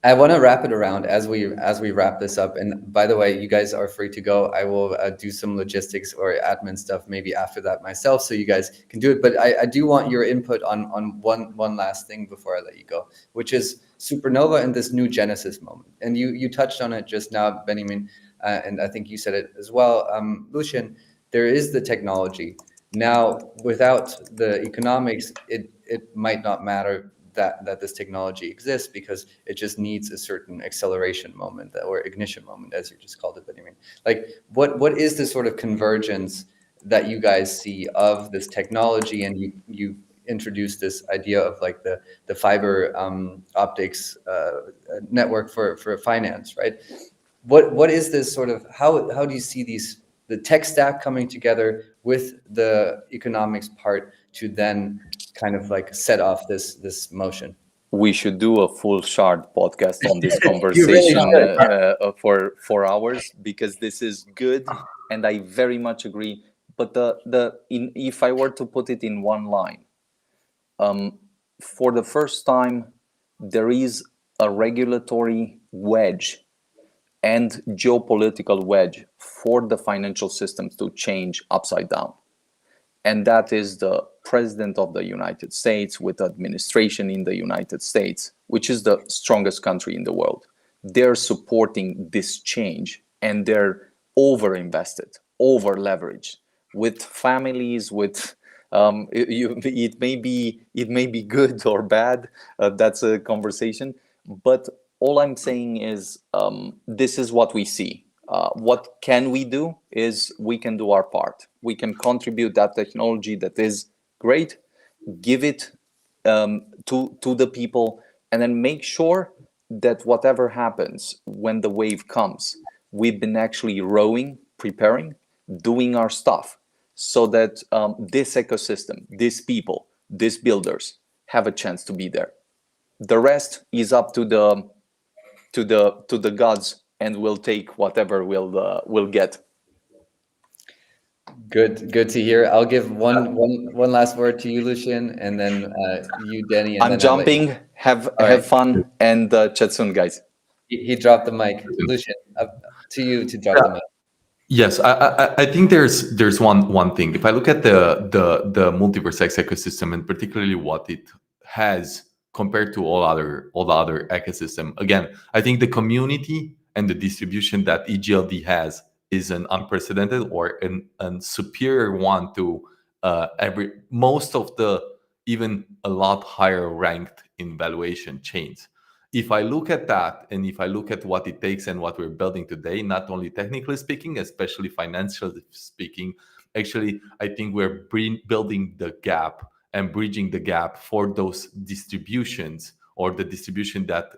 I want to wrap it around as we wrap this up. And by the way, you guys are free to go. I will do some logistics or admin stuff maybe after that myself, so you guys can do it. But I do want your input on one last thing before I let you go, which is Supernova and this new Genesis moment. And you touched on it just now, Beniamin, and I think you said it as well, Lucian. There is the technology. Now, without the economics, it might not matter that this technology exists, because it just needs a certain acceleration moment or ignition moment, as you just called it, Beniamin. Like, what is the sort of convergence that you guys see of this technology? And you introduced this idea of like the fiber optics network for finance, right? What is this sort of, how do you see the tech stack coming together with the economics part to then kind of like set off this motion? We should do a full shard podcast on this You conversation really for hours, because this is good, and I very much agree. But if I were to put it in one line, for the first time, there is a regulatory wedge and geopolitical wedge for the financial systems to change upside down. And that is the President of the United States with administration in the United States, which is the strongest country in the world. They're supporting this change, and they're over-invested, over-leveraged with families, with it may be good or bad. That's a conversation. But all I'm saying is this is what we see. What can we do is we can do our part. We can contribute that technology that is great, give it to the people, and then make sure that whatever happens when the wave comes, we've been actually rowing, preparing, doing our stuff, so that this ecosystem, these people, these builders have a chance to be there. The rest is up to the gods, and we'll take whatever we'll get. Good to hear. I'll give one last word to you, Lucian, and then you, Denny. And I'm jumping. Have fun, and chat soon, guys. He dropped the mic. Lucian, to you to drop the mic. Yes, I think there's one thing. If I look at the MultiversX ecosystem, and particularly what it has compared to all the other ecosystem, again, I think the community and the distribution that EGLD has is an unprecedented or an superior one to most of the even a lot higher ranked in valuation chains. If I look at that, and if I look at what it takes and what we're building today, not only technically speaking, especially financially speaking, actually, I think we're building the gap and bridging the gap for those distributions, or the distribution that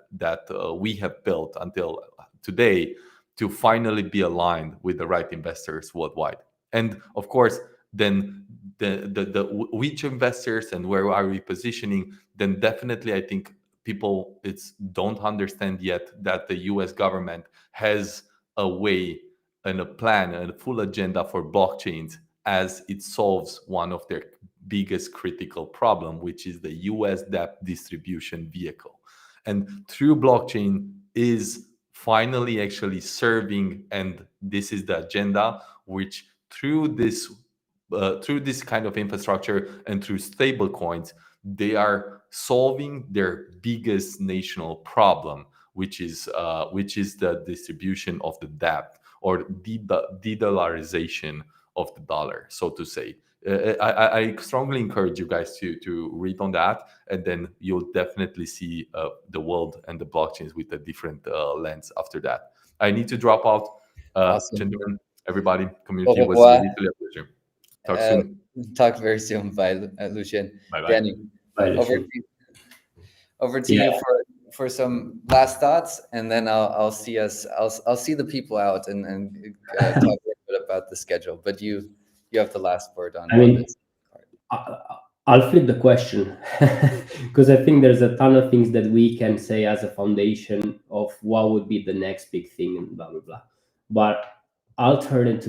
we have built until today, to finally be aligned with the right investors worldwide. And of course, then the which investors and where are we positioning, then definitely I think people don't understand yet that the US government has a way and a plan and a full agenda for blockchains, as it solves one of their biggest critical problem, which is the US debt distribution vehicle. And through blockchain is finally actually serving, and this is the agenda, which through this kind of infrastructure and through stable coins, they are solving their biggest national problem, which is the distribution of the debt, or de-dollarization of the dollar, so to say. I strongly encourage you guys to read on that, and then you'll definitely see the world and the blockchains with a different lens after that. I need to drop out. Awesome. Gentlemen, everybody, community, was really a pleasure. Talk soon. Talk very soon. Bye, Lucian. Bye-bye. Danny, Bye, Lucian. over to you for some last thoughts, and then I'll see the people out and talk a little bit about the schedule. But you have the last word on this. I'll flip the question because I think there's a ton of things that we can say as a foundation of what would be the next big thing and blah, blah, blah. But I'll turn into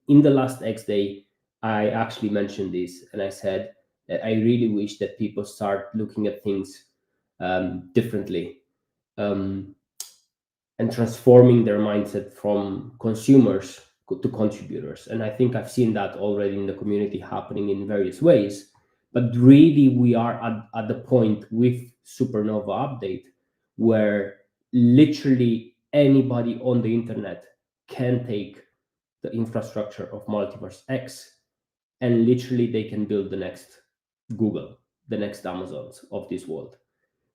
in the last X Day, I actually mentioned this, and I said that I really wish that people start looking at things differently and transforming their mindset from consumers to contributors. And I think I've seen that already in the community happening in various ways. But really, we are at the point with Supernova Update where literally anybody on the internet can take the infrastructure of MultiversX, and literally they can build the next Google, the next Amazons of this world.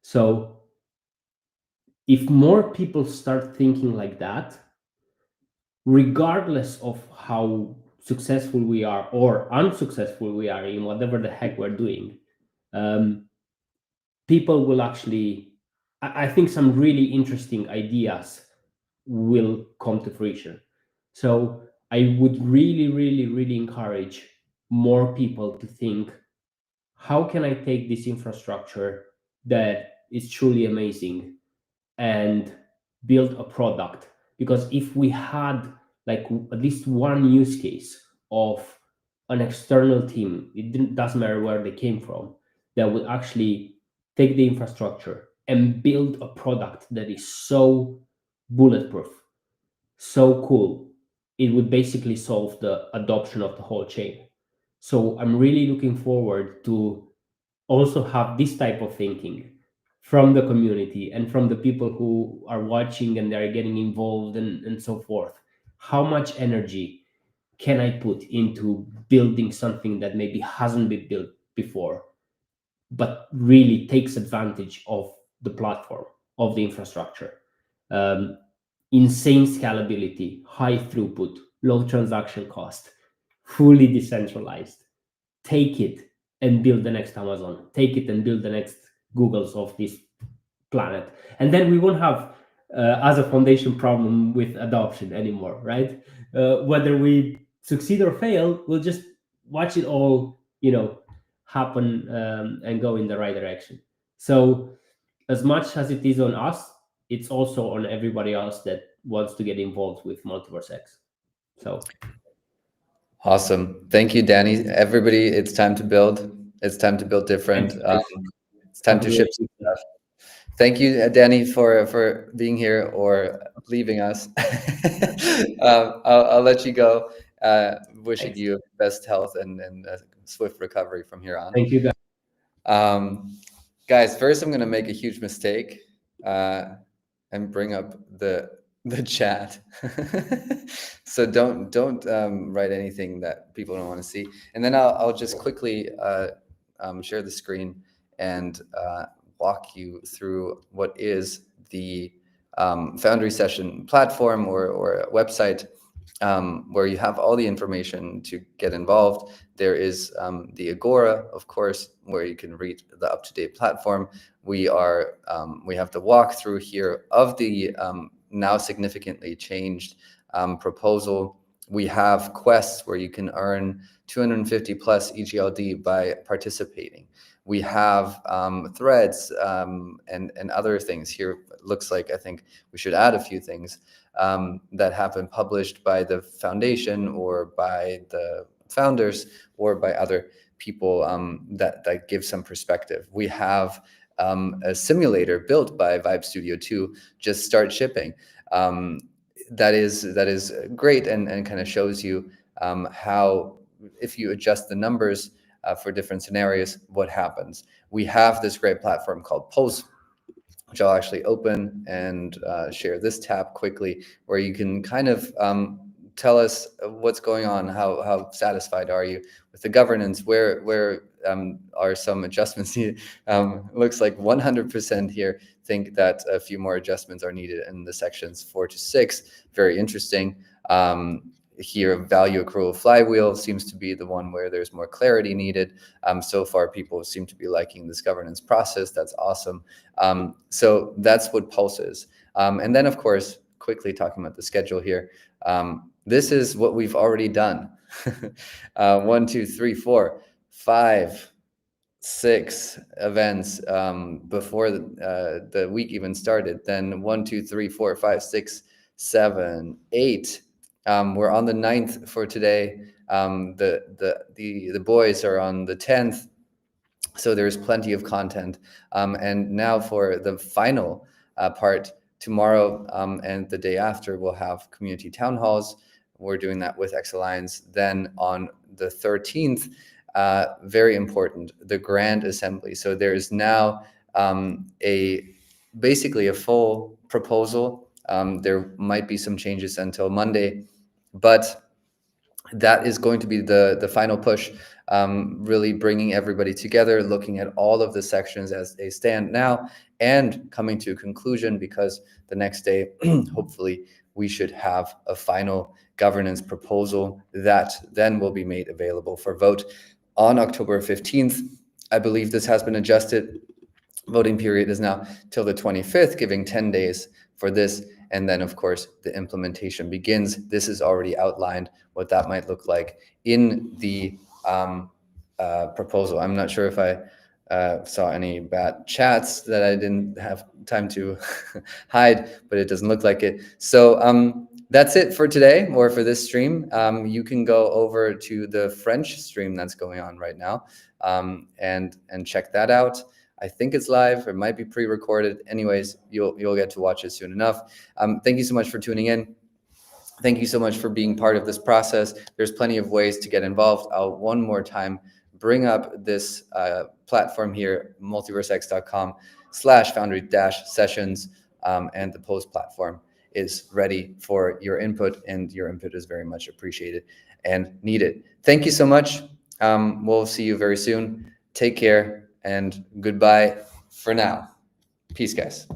So if more people start thinking like that, regardless of how successful we are or unsuccessful we are in whatever the heck we're doing, people will actually, I think some really interesting ideas will come to fruition. So I would really, really, really encourage more people to think, how can I take this infrastructure that is truly amazing and build a product? Because if we had like at least one use case of an external team, it doesn't matter where they came from, that would actually take the infrastructure and build a product that is so bulletproof, so cool, it would basically solve the adoption of the whole chain. So I'm really looking forward to also have this type of thinking from the community and from the people who are watching and they're getting involved and so forth. How much energy can I put into building something that maybe hasn't been built before, but really takes advantage of the platform, of the infrastructure? Insane scalability, high throughput, low transaction cost, fully decentralized. Take it and build the next Amazon. Take it and build the next Googles of this planet. And then we won't have as a foundation problem with adoption anymore, right? Whether we succeed or fail, we'll just watch it all, happen and go in the right direction. So as much as it is on us, it's also on everybody else that wants to get involved with MultiversX. So awesome. Thank you, Danny. Everybody, it's time to build. It's time to build different. It's time to ship some stuff. Thank you, Danny, for being here or leaving us. I'll let you go. Wishing Thanks. you best health and a swift recovery from here on. Thank you, guys. Guys, first I'm going to make a huge mistake and bring up the chat. So don't write anything that people don't want to see. And then I'll just quickly share the screen and walk you through what is the Foundry Session platform or website where you have all the information to get involved. There is the Agora, of course, where you can read the up-to-date platform. We have the walkthrough here of the now significantly changed proposal. We have quests where you can earn 250 plus EGLD by participating. We have threads and other things here. It looks like I think we should add a few things that have been published by the foundation or by the founders or by other people that give some perspective. We have a simulator built by Vibe Studio 2 just start shipping. That is great and kind of shows you how, if you adjust the numbers for different scenarios, what happens. We have this great platform called Pulse, which I'll actually open and share this tab quickly, where you can kind of tell us what's going on, how satisfied are you with the governance, where are some adjustments needed. Looks like 100% here think that a few more adjustments are needed in the sections 4 to 6. Very interesting. Here, value accrual flywheel seems to be the one where there's more clarity needed. So far, people seem to be liking this governance process. That's awesome. So that's what Pulse is. And then, of course, quickly talking about the schedule here. This is what we've already done. 1, 2, 3, 4, 5, 6 events before the week even started. Then 1, 2, 3, 4, 5, 6, 7, 8. We're on the 9th for today. The boys are on the 10th. So there's plenty of content. And now for the final part, tomorrow and the day after, we'll have community town halls. We're doing that with X Alliance. Then on the 13th, very important, the Grand Assembly. So there's now basically a full proposal. There might be some changes until Monday, but that is going to be the final push, really bringing everybody together, looking at all of the sections as they stand now, and coming to a conclusion, because the next day, hopefully, we should have a final governance proposal that then will be made available for vote on October 15th. I believe this has been adjusted. Voting period is now till the 25th, giving 10 days for this. And then, of course, the implementation begins. This is already outlined what that might look like in the proposal. I'm not sure if I saw any bad chats that I didn't have time to hide, but it doesn't look like it. So that's it for today, or for this stream. You can go over to the French stream that's going on right now and check that out. I think it's live. It might be pre-recorded. Anyways, you'll get to watch it soon enough. Thank you so much for tuning in. Thank you so much for being part of this process. There's plenty of ways to get involved. I'll one more time bring up this platform here, multiversx.com/foundry-sessions, and the post platform is ready for your input, and your input is very much appreciated and needed. Thank you so much. We'll see you very soon. Take care, and goodbye for now. Peace, guys.